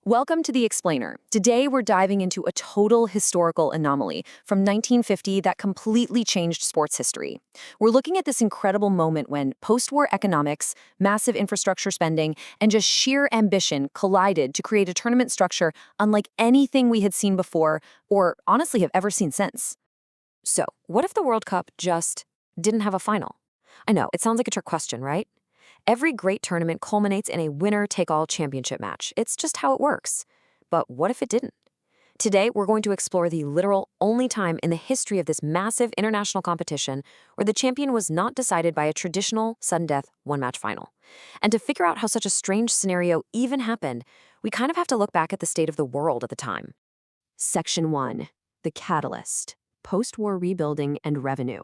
Welcome to The Explainer. Today we're diving into a total historical anomaly from 1950 that completely changed sports history. We're looking at this incredible moment when post-war economics, massive infrastructure spending, and just sheer ambition collided to create a tournament structure unlike anything we had seen before or honestly have ever seen since. So, what if the World Cup just didn't have a final? I know, it sounds like a trick question, right? Every great tournament culminates in a winner-take-all championship match. It's just how it works. But what if it didn't? Today, we're going to explore the literal only time in the history of this massive international competition where the champion was not decided by a traditional sudden-death one-match final. And to figure out how such a strange scenario even happened, we kind of have to look back at the state of the world at the time. Section 1. The Catalyst. Post-war rebuilding and revenue.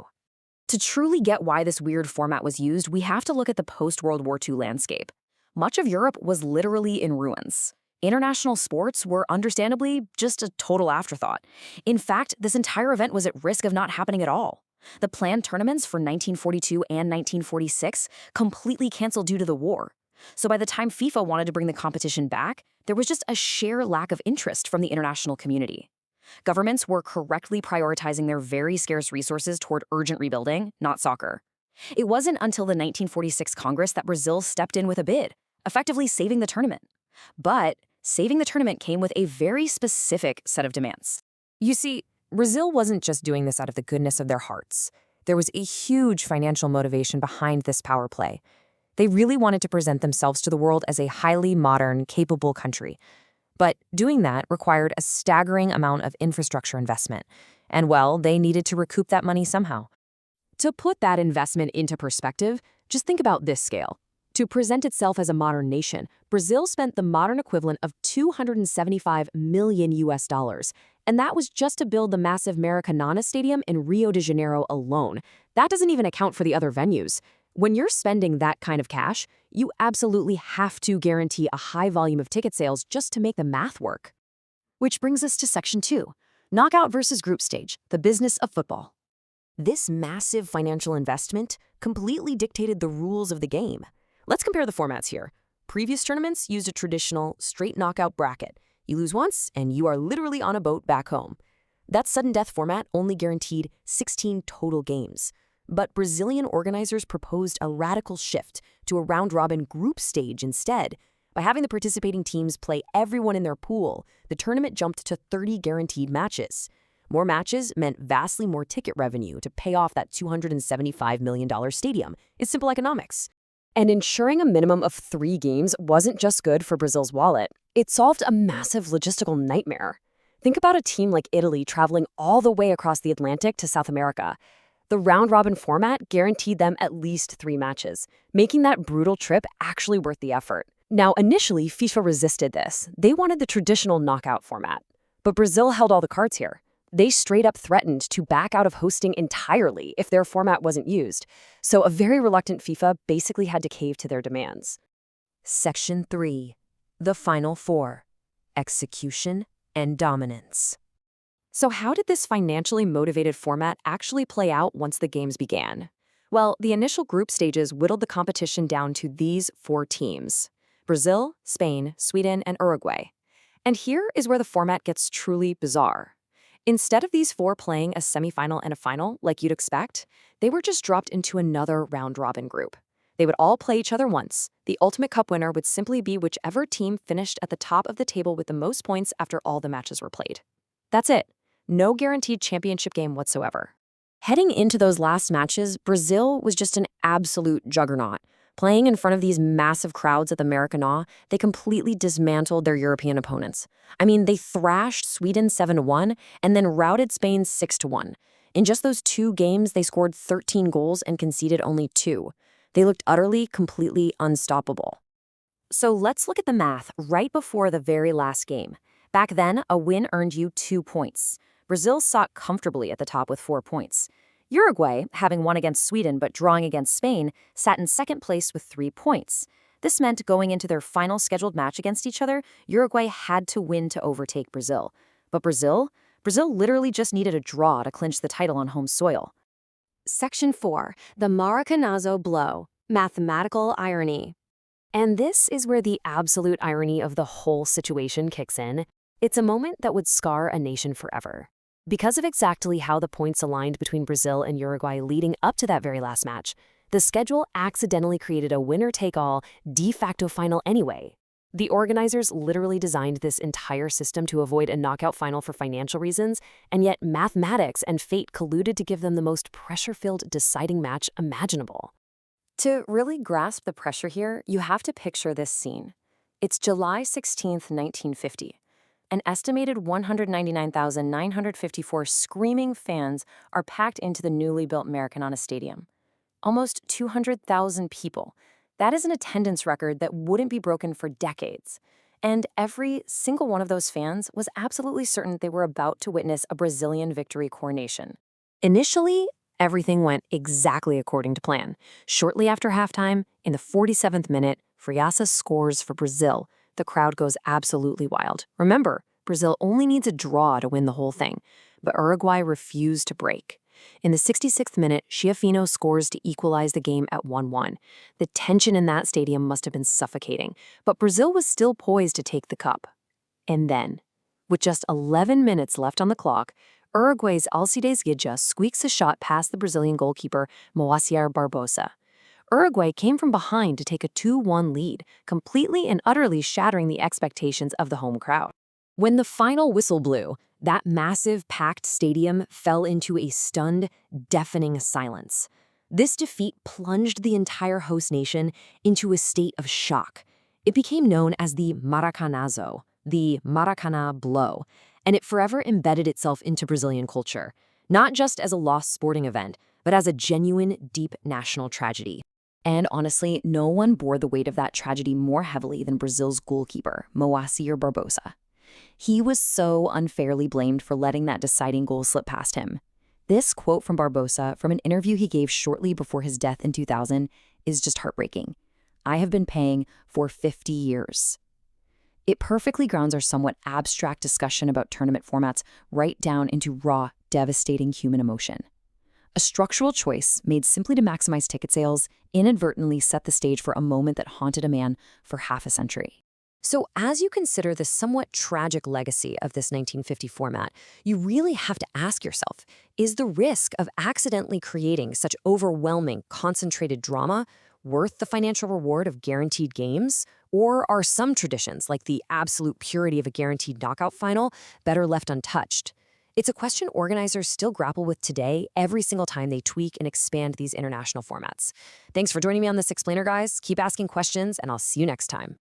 To truly get why this weird format was used, we have to look at the post-World War II landscape. Much of Europe was literally in ruins. International sports were understandably just a total afterthought. In fact, this entire event was at risk of not happening at all. The planned tournaments for 1942 and 1946 completely canceled due to the war. So by the time FIFA wanted to bring the competition back, there was just a sheer lack of interest from the international community. Governments were correctly prioritizing their very scarce resources toward urgent rebuilding, not soccer. It wasn't until the 1946 Congress that Brazil stepped in with a bid, effectively saving the tournament. But saving the tournament came with a very specific set of demands. You see, Brazil wasn't just doing this out of the goodness of their hearts. There was a huge financial motivation behind this power play. They really wanted to present themselves to the world as a highly modern, capable country. But doing that required a staggering amount of infrastructure investment. And well, they needed to recoup that money somehow. To put that investment into perspective, just think about this scale. To present itself as a modern nation, Brazil spent the modern equivalent of $275 million US. And that was just to build the massive Maracanã Stadium in Rio de Janeiro alone. That doesn't even account for the other venues. When you're spending that kind of cash, you absolutely have to guarantee a high volume of ticket sales just to make the math work. Which brings us to Section 2, Knockout versus Group Stage, the business of football. This massive financial investment completely dictated the rules of the game. Let's compare the formats here. Previous tournaments used a traditional straight knockout bracket. You lose once, and you are literally on a boat back home. That sudden death format only guaranteed 16 total games. But Brazilian organizers proposed a radical shift to a round-robin group stage instead. By having the participating teams play everyone in their pool, the tournament jumped to 30 guaranteed matches. More matches meant vastly more ticket revenue to pay off that $275 million stadium. It's simple economics. And ensuring a minimum of 3 games wasn't just good for Brazil's wallet. It solved a massive logistical nightmare. Think about a team like Italy traveling all the way across the Atlantic to South America. The round-robin format guaranteed them at least 3 matches, making that brutal trip actually worth the effort. Now, initially, FIFA resisted this. They wanted the traditional knockout format. But Brazil held all the cards here. They straight up threatened to back out of hosting entirely if their format wasn't used. So a very reluctant FIFA basically had to cave to their demands. Section 3. The Final Four. Execution and Dominance. So how did this financially motivated format actually play out once the games began? Well, the initial group stages whittled the competition down to these 4 teams: Brazil, Spain, Sweden, and Uruguay. And here is where the format gets truly bizarre. Instead of these 4 playing a semifinal and a final like you'd expect, they were just dropped into another round-robin group. They would all play each other once. The ultimate cup winner would simply be whichever team finished at the top of the table with the most points after all the matches were played. That's it. No guaranteed championship game whatsoever. Heading into those last matches, Brazil was just an absolute juggernaut. Playing in front of these massive crowds at the Maracanã, they completely dismantled their European opponents. I mean, they thrashed Sweden 7-1 and then routed Spain 6-1. In just those 2 games, they scored 13 goals and conceded only 2. They looked utterly, completely unstoppable. So let's look at the math right before the very last game. Back then, a win earned you 2 points. Brazil sat comfortably at the top with 4 points. Uruguay, having won against Sweden but drawing against Spain, sat in second place with 3 points. This meant going into their final scheduled match against each other, Uruguay had to win to overtake Brazil. But Brazil literally just needed a draw to clinch the title on home soil. Section 4. The Maracanazo Blow. Mathematical Irony. And this is where the absolute irony of the whole situation kicks in. It's a moment that would scar a nation forever. Because of exactly how the points aligned between Brazil and Uruguay leading up to that very last match, the schedule accidentally created a winner-take-all de facto final anyway. The organizers literally designed this entire system to avoid a knockout final for financial reasons, and yet mathematics and fate colluded to give them the most pressure-filled deciding match imaginable. To really grasp the pressure here, you have to picture this scene. It's July 16th, 1950. An estimated 199,954 screaming fans are packed into the newly built Maracanã Stadium. Almost 200,000 people. That is an attendance record that wouldn't be broken for decades. And every single one of those fans was absolutely certain they were about to witness a Brazilian victory coronation. Initially, everything went exactly according to plan. Shortly after halftime, in the 47th minute, Friaça scores for Brazil. The crowd goes absolutely wild. Remember, Brazil only needs a draw to win the whole thing, but Uruguay refused to break. In the 66th minute, Schiaffino scores to equalize the game at 1-1. The tension in that stadium must have been suffocating, but Brazil was still poised to take the cup. And then, with just 11 minutes left on the clock, Uruguay's Alcides Gidja squeaks a shot past the Brazilian goalkeeper Moacir Barbosa. Uruguay came from behind to take a 2-1 lead, completely and utterly shattering the expectations of the home crowd. When the final whistle blew, that massive packed stadium fell into a stunned, deafening silence. This defeat plunged the entire host nation into a state of shock. It became known as the Maracanazo, the Maracanã blow, and it forever embedded itself into Brazilian culture, not just as a lost sporting event, but as a genuine, deep national tragedy. And honestly, no one bore the weight of that tragedy more heavily than Brazil's goalkeeper, Moacir Barbosa. He was so unfairly blamed for letting that deciding goal slip past him. This quote from Barbosa from an interview he gave shortly before his death in 2000 is just heartbreaking. "I have been paying for 50 years. It perfectly grounds our somewhat abstract discussion about tournament formats right down into raw, devastating human emotion. A structural choice made simply to maximize ticket sales inadvertently set the stage for a moment that haunted a man for half a century. So as you consider the somewhat tragic legacy of this 1950 format, you really have to ask yourself, is the risk of accidentally creating such overwhelming, concentrated drama worth the financial reward of guaranteed games? Or are some traditions, like the absolute purity of a guaranteed knockout final, better left untouched? It's a question organizers still grapple with today every single time they tweak and expand these international formats. Thanks for joining me on this explainer, guys. Keep asking questions, and I'll see you next time.